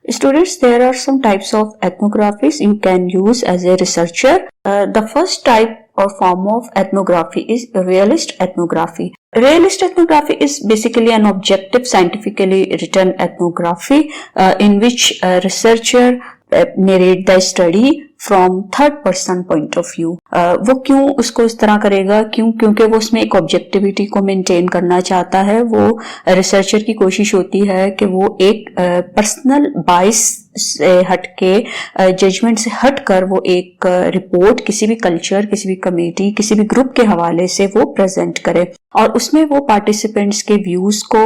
Students, there are some types of ethnographies you can use as a researcher. The first type or form of ethnography is realist ethnography. Realist ethnography is basically an objective, scientifically written ethnography in which a researcher narrate the study from third person point of view. वो क्यों उसको इस तरह करेगा, क्योंकि वो उसमें एक ऑब्जेक्टिविटी को मेंटेन करना चाहता है। वो रिसर्चर की कोशिश होती है कि वो एक पर्सनल बाइस से हटके, जजमेंट से हटकर वो एक रिपोर्ट किसी भी कल्चर, किसी भी कमेटी, किसी भी ग्रुप के हवाले से वो प्रेजेंट करे और उसमें वो पार्टिसिपेंट्स के व्यूज को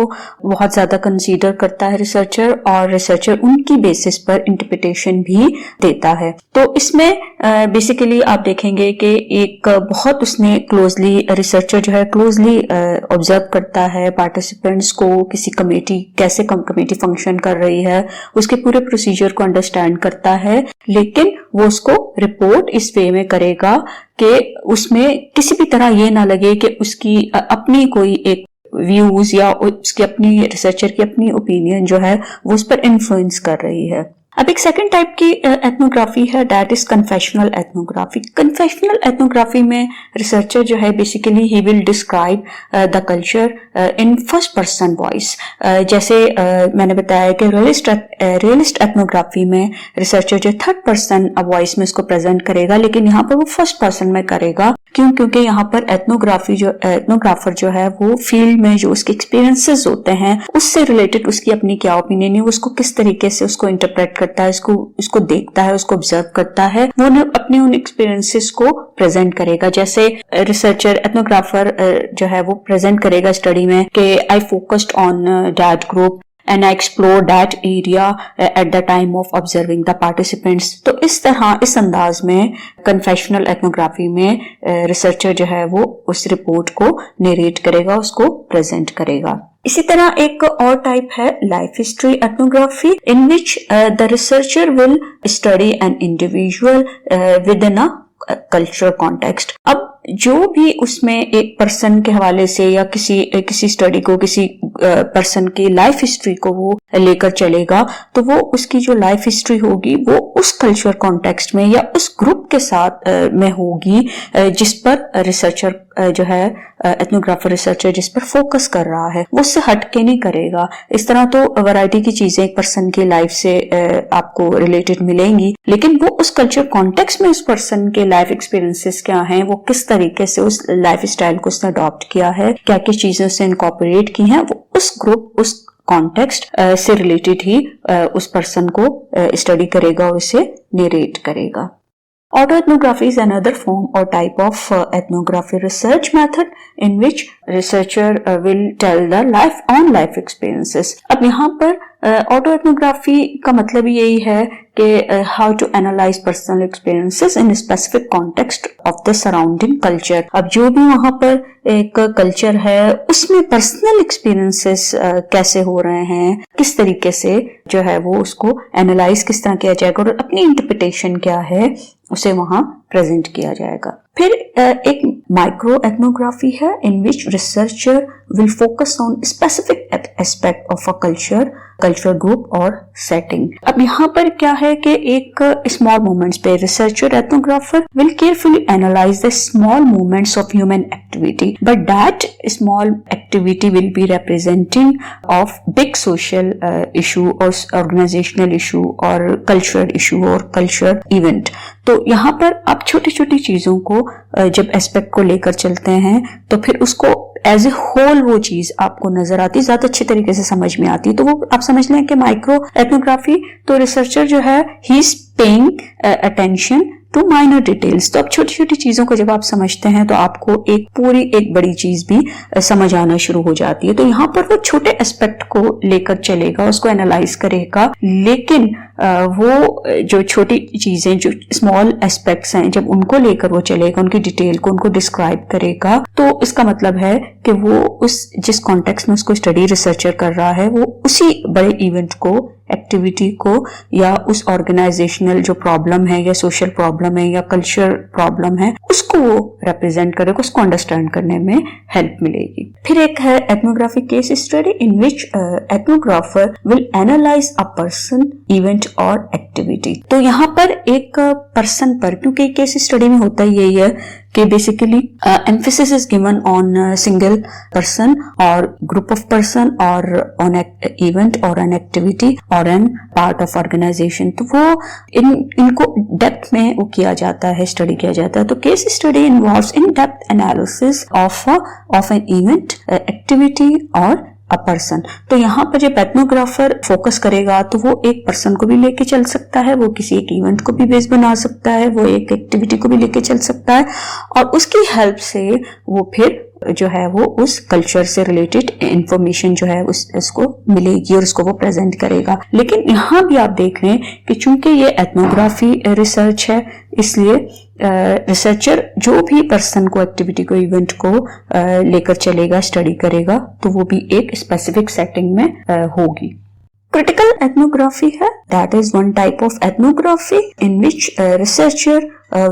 बहुत ज्यादा कंसीडर करता है रिसर्चर, और रिसर्चर उनकी बेसिस पर इंटरप्रिटेशन भी देता है। तो इसमें बेसिकली आप देखेंगे कि एक बहुत उसने क्लोजली, रिसर्चर जो है क्लोजली ऑब्जर्व करता है पार्टिसिपेंट्स को, किसी कमेटी कैसे कमेटी फंक्शन कर रही है, उसके पूरे प्रोसीजर को अंडरस्टैंड करता है, लेकिन वो उसको रिपोर्ट इस वे में करेगा कि उसमें किसी भी तरह ये ना लगे कि उसकी अपनी कोई एक व्यूज या उसकी अपनी रिसर्चर की अपनी ओपिनियन जो है वो उस पर इन्फ्लुएंस कर रही है। अब एक सेकंड टाइप की एथनोग्राफी है, that is confessional ethnography. Confessional ethnography में रिसर्चर जो है basically he will describe the culture in first person voice. जैसे मैंने बताया कि रियलिस्ट एथनोग्राफी में रिसर्चर जो थर्ड पर्सन वॉइस में इसको प्रेजेंट करेगा, लेकिन यहाँ पर वो फर्स्ट पर्सन में करेगा। क्योंकि यहाँ पर एथनोग्राफर जो है वो फील्ड में जो उसके एक्सपीरियंसेस होते हैं उससे रिलेटेड उसकी अपनी क्या ओपिनियन है, उसको किस तरीके से उसको इंटरप्रेट करता है, उसको देखता है, उसको ऑब्जर्व करता है, वो अपने उन एक्सपीरियंसेस को प्रेजेंट करेगा। जैसे रिसर्चर एथनोग्राफर जो है वो प्रेजेंट करेगा स्टडी में कि I focused on that group and I explored that area at the time of observing the participants। तो इस तरह, इस अंदाज में कन्फेशनल एथनोग्राफी में रिसर्चर जो है वो उस रिपोर्ट को नरेट करेगा, उसको प्रेजेंट करेगा। इसी तरह एक और टाइप है life history ethnography, in which the researcher will study an individual with in a cultural context. अब जो भी उसमें एक पर्सन के हवाले से या किसी स्टडी को, किसी पर्सन की लाइफ हिस्ट्री को वो लेकर चलेगा, तो वो उसकी जो लाइफ हिस्ट्री होगी वो उस कल्चर कॉन्टेक्स्ट में या उस ग्रुप के साथ में होगी जिस पर रिसर्चर जो है एथनोग्राफर रिसर्चर जिस पर फोकस कर रहा है, वो उससे हटके नहीं करेगा। इस तरह तो वैरायटी की चीजें एक पर्सन की लाइफ से आपको रिलेटेड मिलेंगी, लेकिन वो उस कल्चर कॉन्टेक्स्ट में उस पर्सन के लाइफ एक्सपीरियंसेस क्या हैं, वो किस तरीके से उस लाइफ स्टाइल को उसने अडॉप्ट किया है, क्या क्या चीजें उसने इनकॉर्पोरेट की हैं, वो उस ग्रुप, उस कॉन्टेक्स्ट से रिलेटेड ही उस पर्सन को स्टडी करेगा और उसे नरेट करेगा। Autoethnography is another form or type of ethnography research method in which researcher will tell the life experiences। अब यहाँ पर ऑटोएथनोग्राफी का मतलब यही है कि how to analyse personal experiences in specific context of the surrounding culture. अब जो भी वहाँ पर एक कल्चर है उसमें पर्सनल एक्सपीरियंसेस कैसे हो रहे हैं, किस तरीके से जो है वो उसको एनालाइज किस तरह किया जाएगा और अपनी इंटरप्रिटेशन क्या है उसे वहां प्रेजेंट किया जाएगा। फिर एक माइक्रो एथनोग्राफी है in which researcher will focus on specific aspect of a culture group और सेटिंग। अब यहाँ पर क्या है कि एक स्मॉल मोमेंट्स पे researcher ethnographer will carefully analyse the small moments of human activity, but that small activity will be representing of big social issue और ऑर्गेनाइजेशनल इशू और कल्चरल इशू और कल्चर इवेंट। तो यहाँ पर आप छोटी छोटी चीजों को जब एस्पेक्ट को लेकर चलते हैं तो फिर उसको एज ए होल वो चीज आपको नजर आती, ज्यादा अच्छे तरीके से समझ में आती। तो वो आप समझ लें कि माइक्रो एथनोग्राफी, तो रिसर्चर जो है he is paying attention to minor details. तो अब छोटी छोटी चीजों को जब आप समझते हैं तो आपको एक बड़ी चीज भी समझ आना शुरू हो जाती है। तो यहाँ पर वो छोटे एस्पेक्ट को लेकर चलेगा, उसको एनालाइज करेगा, लेकिन वो जो छोटी चीजें, जो स्मॉल एस्पेक्ट्स हैं, जब उनको लेकर वो चलेगा, उनकी डिटेल को उनको डिस्क्राइब करेगा, तो इसका मतलब है कि वो जिस कॉन्टेक्स्ट में उसको स्टडी रिसर्चर कर रहा है वो उसी बड़े इवेंट को एक्टिविटी को या उस ऑर्गेनाइजेशनल जो प्रॉब्लम है या सोशल प्रॉब्लम है या कल्चर प्रॉब्लम है उसको वो रिप्रेजेंट करेगा, उसको अंडरस्टैंड करने में हेल्प मिलेगी। फिर एक है ethnographic case study in which ethnographer will analyse a person, event और एक्टिविटी। तो यहाँ पर एक पर्सन पर, क्योंकि केस स्टडी में होता ही यही है कि basically emphasis is given on a single person or group of person or on an event or an activity or an part of organization। तो वो इनको डेप्थ में वो किया जाता है, स्टडी किया जाता है। तो case study involves in depth analysis of an event, activity और अ पर्सन। तो यहाँ पर जब एथनोग्राफर फोकस करेगा तो वो एक पर्सन को भी लेके चल सकता है, वो किसी एक इवेंट को भी बेस बना सकता है, वो एक एक्टिविटी को भी लेके चल सकता है और उसकी हेल्प से वो फिर जो है वो उस कल्चर से रिलेटेड इंफॉर्मेशन जो है उसको मिलेगी और उसको वो प्रेजेंट करेगा। लेकिन यहाँ भी आप देख रहे हैं कि चूंकि ये एथनोग्राफी रिसर्च है, इसलिए रिसर्चर जो भी पर्सन को, एक्टिविटी को, इवेंट को लेकर चलेगा, स्टडी करेगा, तो वो भी एक स्पेसिफिक सेटिंग में होगी। Critical ethnography है, that is one type of ethnography in which a researcher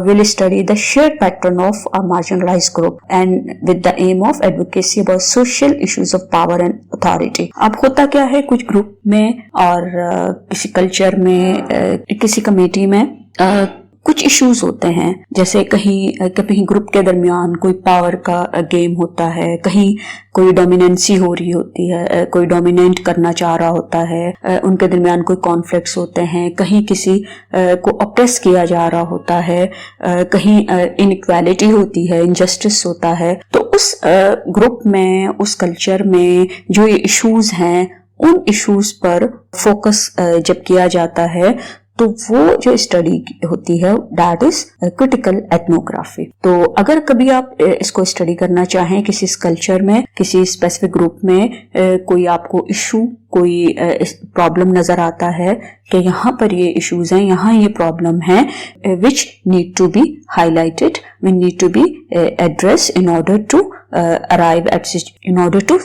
will study the shared pattern of a marginalized group and with the aim of advocacy about social issues of power and authority। अब होता क्या है, कुछ group में और किसी culture में, किसी कमेटी में कुछ इश्यूज होते हैं, जैसे कहीं ग्रुप के दरमियान कोई पावर का गेम होता है, कहीं कोई डोमिनेंसी हो रही होती है, कोई डोमिनेट करना चाह रहा होता है, उनके दरमियान कोई कॉन्फ्लिक्ट्स होते हैं, कहीं किसी को ऑप्रेस किया जा रहा होता है, कहीं इनइक्वालिटी होती है, इनजस्टिस होता है। तो उस ग्रुप में, उस कल्चर में जो ये इश्यूज हैं, उन इश्यूज पर फोकस जब किया जाता है तो वो जो स्टडी होती है दैट इज क्रिटिकल एथनोग्राफी। तो अगर कभी आप इसको स्टडी करना चाहें किसी कल्चर में, किसी स्पेसिफिक ग्रुप में, कोई आपको इशू, कोई प्रॉब्लम नजर आता है कि यहाँ पर ये इश्यूज हैं, यहाँ ये प्रॉब्लम है, which need to be highlighted, we need to be address in order to arrive at in order to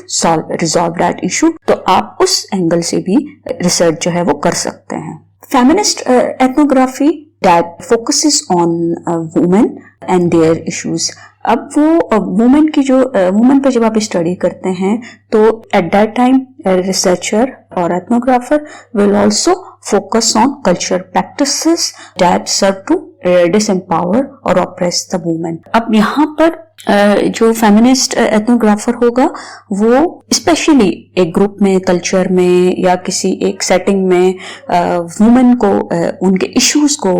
resolve that issue, तो आप उस एंगल से भी रिसर्च जो है वो कर सकते हैं। Feminist ethnography that focuses on women and their issues। अब वो वुमेन की जो वुमेन पर जब आप स्टडी करते हैं तो एट दैट टाइम रिसर्चर और ethnographer will also focus on culture practices that serve to disempower और ऑप्रेस द वुमेन। अब यहाँ पर जो फेमिनिस्ट एथनोग्राफर होगा वो स्पेशली एक ग्रुप में, कल्चर में या किसी एक सेटिंग में वुमेन को, उनके इश्यूज को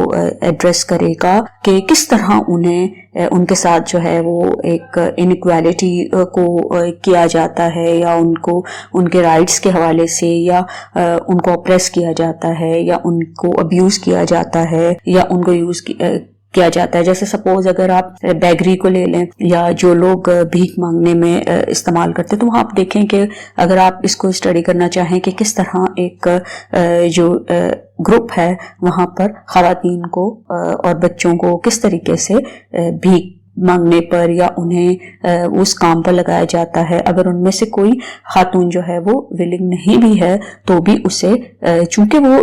एड्रेस करेगा कि किस तरह उन्हें, उनके साथ जो है वो एक इनइक्वालिटी को किया जाता है या उनको उनके राइट्स के हवाले से या उनको ऑप्रेस किया जाता है या उनको अब्यूज किया जाता है या उनको यूज किया जाता है। जैसे सपोज अगर आप बैगरी को ले लें या जो लोग भीख मांगने में इस्तेमाल करते हैं, तो वहाँ आप देखें कि अगर आप इसको स्टडी करना चाहें कि किस तरह एक जो ग्रुप है वहाँ पर खवातीन को और बच्चों को किस तरीके से भीख मांगने पर या उन्हें उस काम पर लगाया जाता है, अगर उनमें से कोई खातून जो है वो विलिंग नहीं भी है तो भी उसे, चूंकि वो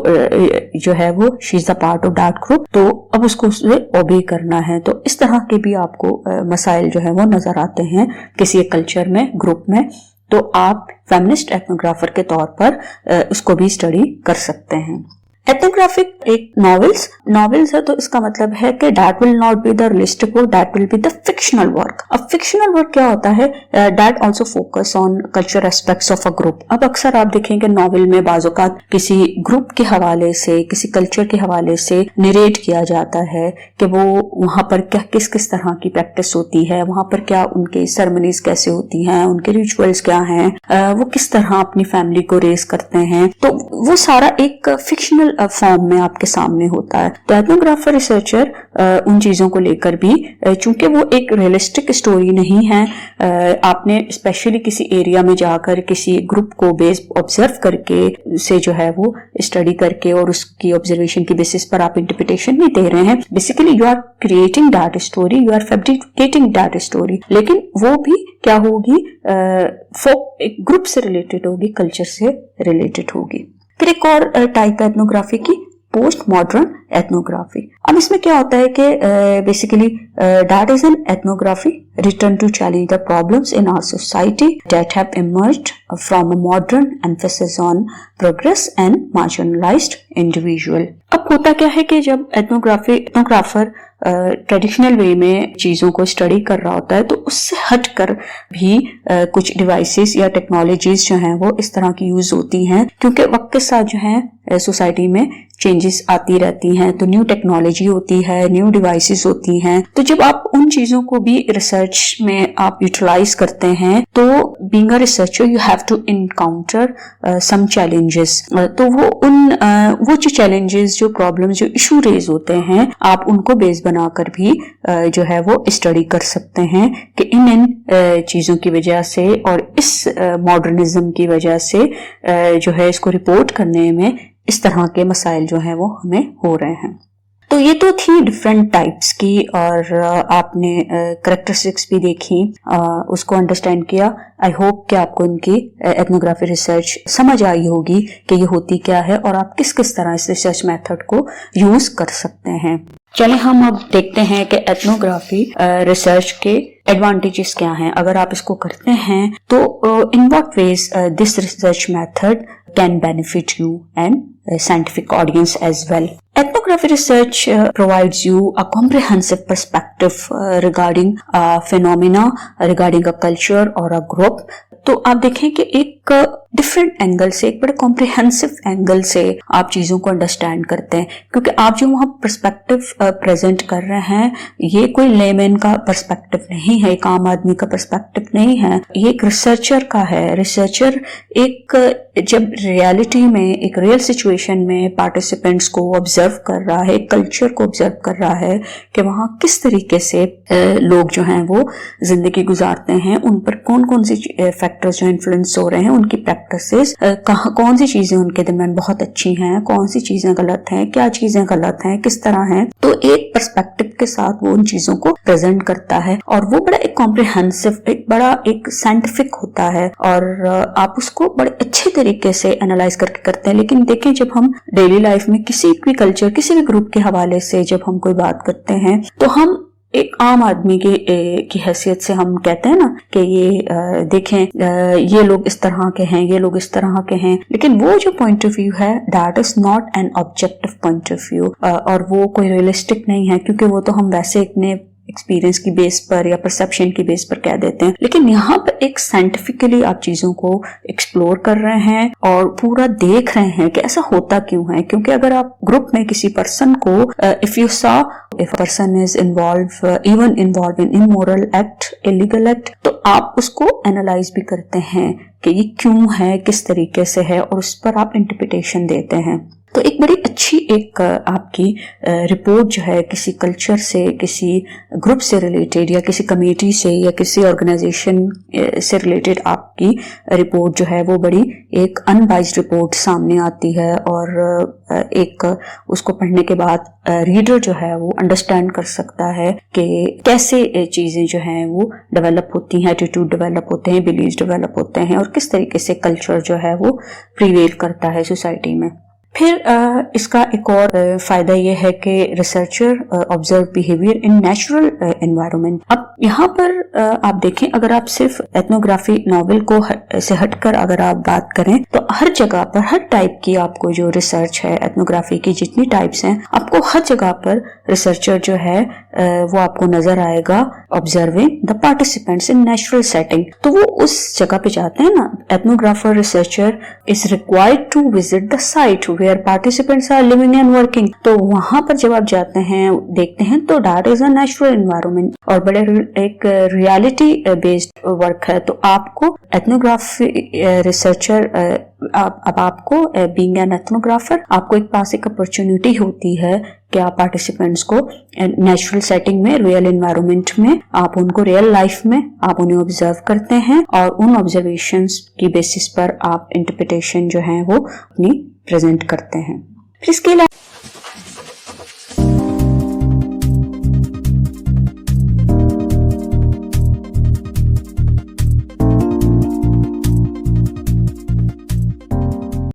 जो है वो she is the part of that group, तो अब उसको उसे ओबे करना है। तो इस तरह के भी आपको मसाइल जो है वो नजर आते हैं किसी एक कल्चर में, ग्रुप में। तो आप फेमिनिस्ट एथनोग्राफर के तौर पर उसको भी स्टडी कर सकते हैं। एथनोग्राफिक एक नॉवेल्स है, तो इसका मतलब है कि that will not be the realistic work, that will be the fictional work. अब फिक्शनल वर्क क्या होता है, that also focus on culture aspects of a group. अब अक्सर आप देखेंगे नॉवेल में बाज़ औक़ात किसी ग्रुप के हवाले से, किसी कल्चर के हवाले से नरेट किया जाता है कि वो वहां पर क्या किस तरह की प्रैक्टिस होती है, वहां पर क्या उनके सेरेमनीज कैसे होती हैं, उनके रिचुअल्स क्या हैं, वो किस तरह अपनी फैमिली को रेस करते हैं। तो वो सारा एक फिक्शनल फॉर्म में आपके सामने होता है। तो एथनोग्राफर रिसर्चर उन चीजों को लेकर भी, चूंकि वो एक रियलिस्टिक स्टोरी नहीं है, आपने स्पेशली किसी एरिया में जाकर किसी ग्रुप को बेस ऑब्जर्व करके से जो है वो स्टडी करके और उसकी ऑब्जर्वेशन की बेसिस पर आप इंटरप्रिटेशन नहीं दे रहे हैं। Basically you are creating that story, you are fabricating that story, लेकिन वो भी क्या होगी, एक ग्रुप से रिलेटेड होगी, कल्चर से रिलेटेड होगी। फिर एक और टाइप है एथनोग्राफी की, पोस्ट मॉडर्न एथनोग्राफी। अब इसमें क्या होता है कि basically that is an ethnography return to challenge the problems in our society that have emerged from a modern emphasis on progress and marginalised individual. अब होता क्या है कि जब एथनोग्राफर ट्रेडिशनल वे में चीजों को स्टडी कर रहा होता है तो उससे हटकर भी कुछ डिवाइसेस या टेक्नोलॉजीज जो हैं वो इस तरह की यूज होती हैं, क्योंकि वक्त के साथ जो है सोसाइटी में चेंजेस आती रहती हैं, तो न्यू टेक्नोलॉजी होती है, न्यू डिवाइसेस होती हैं। तो जब आप उन चीजों को भी रिसर्च में आप यूटिलाइज करते हैं तो being a researcher you have to encounter some challenges. तो वो जो चैलेंजेस, जो प्रॉब्लम्स, जो इशू रेज होते हैं, आप उनको बेस बनाकर भी जो है वो स्टडी कर सकते हैं कि इन चीजों की वजह से और इस मॉडर्निज्म की वजह से जो है इसको रिपोर्ट करने में इस तरह के मसाइल जो हैं वो हमें हो रहे हैं। तो ये तो थी डिफरेंट टाइप्स की, और आपने कैरेक्टरिस्टिक्स भी देखी, उसको अंडरस्टैंड किया। आई होप कि आपको इनकी एथनोग्राफी रिसर्च समझ आई होगी कि ये होती क्या है और आप किस किस तरह इस रिसर्च मेथड को यूज कर सकते हैं। चलें हम अब देखते हैं कि एथनोग्राफी रिसर्च के एडवांटेजेस क्या हैं। अगर आप इसको करते हैं तो in what ways this research method can benefit you and scientific audience as well. Ethnography research provides you a comprehensive perspective regarding a phenomena, regarding a culture or a group. तो आप देखें कि एक डिफरेंट एंगल से, एक बड़े comprehensive angle से आप चीजों को अंडरस्टैंड करते हैं, क्योंकि आप जो वहां पर्सपेक्टिव प्रेजेंट कर रहे हैं ये कोई लेमैन का पर्सपेक्टिव नहीं है, एक आम आदमी का पर्सपेक्टिव नहीं है, ये एक रिसर्चर का है। रिसर्चर एक जब रियलिटी में, एक रियल सिचुएशन में पार्टिसिपेंट्स को ऑब्जर्व कर रहा है, कल्चर को ऑब्जर्व कर रहा है कि वहां किस तरीके से लोग जो हैं वो जिंदगी गुजारते हैं, उन पर कौन कौन सी फैक्टर्स जो इन्फ्लुएंस हो रहे हैं, उनकी प्रैक्टिसेस, कौन सी चीजें उनके दरमियान बहुत अच्छी हैं, कौन सी चीजें गलत हैं, क्या चीजें गलत हैं, किस तरह हैं। तो एक पर्सपेक्टिव के साथ वो उन चीजों को प्रेजेंट करता है और वो बड़ा एक कॉम्प्रिहेंसिव, एक बड़ा एक साइंटिफिक होता है और आप उसको बड़े अच्छे तरीके से एनालाइज करके करते हैं। लेकिन देखें, जब हम डेली लाइफ में किसी भी कल्चर, किसी भी ग्रुप के हवाले से जब हम कोई बात करते हैं तो हम एक आम आदमी की हैसियत से हम कहते हैं ना कि ये देखें, ये लोग इस तरह के हैं, ये लोग इस तरह के हैं, लेकिन वो जो पॉइंट ऑफ व्यू है that is not an objective point of view, और वो कोई रियलिस्टिक नहीं है, क्योंकि वो तो हम वैसे इतने एक्सपीरियंस की बेस पर या परसेप्शन की बेस पर कह देते हैं। लेकिन यहाँ पर एक साइंटिफिकली आप चीजों को एक्सप्लोर कर रहे हैं और पूरा देख रहे हैं कि ऐसा होता क्यों है। क्योंकि अगर आप ग्रुप में किसी पर्सन को if you saw if person is even involve in immoral act, illegal act, तो आप उसको एनालाइज भी करते हैं कि ये क्यों है, किस तरीके से है, और उस पर आप इंटरप्रिटेशन देते हैं। तो एक बड़ी अच्छी एक आपकी रिपोर्ट जो है किसी कल्चर से, किसी ग्रुप से रिलेटेड या किसी कमेटी से या किसी ऑर्गेनाइजेशन से रिलेटेड आपकी रिपोर्ट जो है वो बड़ी एक अनबाइज्ड रिपोर्ट सामने आती है और एक उसको पढ़ने के बाद रीडर जो है वो अंडरस्टैंड कर सकता है कि कैसे चीजें जो हैं वो डेवलप होती हैं, एटीट्यूड डेवलप होते हैं, बिलीव्स डेवलप होते हैं और किस तरीके से कल्चर जो है वो प्रिवेल करता है सोसाइटी में। फिर इसका एक और फायदा ये है कि researcher observe behaviour in natural environment. अब यहाँ पर आप देखें, अगर आप सिर्फ एथनोग्राफी नॉवेल को से हटकर अगर आप बात करें तो हर जगह पर, हर टाइप की आपको जो रिसर्च है एथनोग्राफी की जितनी टाइप्स हैं, आपको हर जगह पर रिसर्चर जो है वो आपको नजर आएगा observing the participants in natural setting. तो वो उस जगह पे जाते हैं ना, ethnographer researcher is required to visit the site where participants are living and working. तो वहां पर जब आप जाते हैं, देखते हैं, तो that is a natural environment और बड़े एक रियलिटी बेस्ड वर्क है। तो आपको एथनोग्राफी रिसर्चर अब आपको बीइंग एन एथनोग्राफर आपको एक पास एक अपॉर्चुनिटी होती है कि आप पार्टिसिपेंट्स को नेचुरल सेटिंग में, रियल एनवायरनमेंट में, आप उनको रियल लाइफ में आप उन्हें ऑब्जर्व करते हैं और उन ऑब्जर्वेशंस की बेसिस पर आप इंटरप्रिटेशन जो है वो अपनी प्रेजेंट करते हैं। फिर इसके अलावा